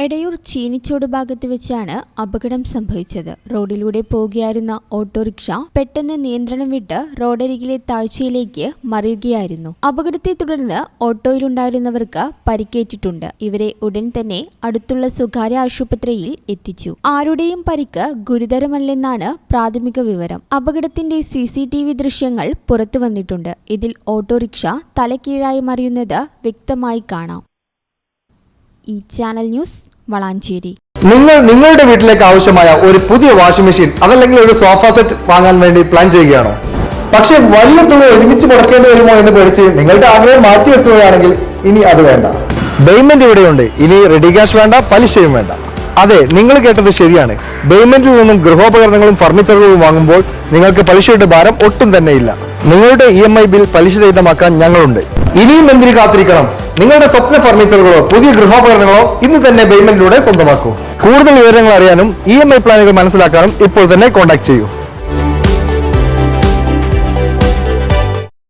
എടയൂർ ചീനിച്ചോട് ഭാഗത്ത് വെച്ചാണ് അപകടം സംഭവിച്ചത്. റോഡിലൂടെ പോകുകയായിരുന്ന ഓട്ടോറിക്ഷ പെട്ടെന്ന് നിയന്ത്രണം വിട്ട് റോഡരികിലെ താഴ്ചയിലേക്ക് മറിയുകയായിരുന്നു. അപകടത്തെ തുടർന്ന് ഓട്ടോയിലുണ്ടായിരുന്നവർക്ക് പരിക്കേറ്റിട്ടുണ്ട്. ഇവരെ ഉടൻ തന്നെ അടുത്തുള്ള സ്വകാര്യ ആശുപത്രിയിൽ എത്തിച്ചു. ആരുടെയും പരിക്ക് ഗുരുതരമല്ലെന്നാണ് പ്രാഥമിക വിവരം. അപകടത്തിന്റെ CCTV ദൃശ്യങ്ങൾ പുറത്തുവന്നിട്ടുണ്ട്. ഇതിൽ ഓട്ടോറിക്ഷ തലകീഴായി മറിയുന്നത് വ്യക്തമായി കാണാം. ഈ ചാനൽ ന്യൂസ് വളാഞ്ചേരി. നിങ്ങളുടെ വീട്ടിലേക്ക് ആവശ്യമായ ഒരു പുതിയ വാഷിംഗ് മെഷീൻ അതല്ലെങ്കിൽ ഒരു സോഫ സെറ്റ് വാങ്ങാൻ വേണ്ടി പ്ലാൻ ചെയ്യുകയാണോ? പക്ഷെ വലിയ തുക ഒരുമിച്ച് മുടക്കേണ്ടി വരുമോ എന്ന് പേടിച്ച് നിങ്ങളുടെ ആഗ്രഹം മാറ്റിവെക്കുകയാണെങ്കിൽ ഇനി അത് വേണ്ട. ബെയ്മെന്റ് ഇവിടെയുണ്ട്. ഇനി റെഡി ക്യാഷ് വേണ്ട, പലിശയും വേണ്ട. അതെ, നിങ്ങൾ കേട്ടത് ശരിയാണ്. ബെയ്മെന്റിൽ നിന്നും ഗൃഹോപകരണങ്ങളും ഫർണിച്ചറുകളും വാങ്ങുമ്പോൾ നിങ്ങൾക്ക് പലിശയുടെ ഭാരം ഒട്ടും തന്നെ ഇല്ല. നിങ്ങളുടെ EMI ബിൽ പലിശ രഹിതമാക്കാൻ ഞങ്ങളുണ്ട്. ഇനിയും എന്തിനു കാത്തിരിക്കണം? നിങ്ങളുടെ സ്വപ്ന ഫർണിച്ചറുകളോ പുതിയ ഗൃഹോപകരണങ്ങളോ ഇന്ന് തന്നെ ബെയ്മെന്റിലൂടെ സ്വന്തമാക്കൂ. കൂടുതൽ വിവരങ്ങൾ അറിയാനും EMI പ്ലാനുകൾ മനസ്സിലാക്കാനും ഇപ്പോൾ തന്നെ കോൺടാക്ട് ചെയ്യൂ.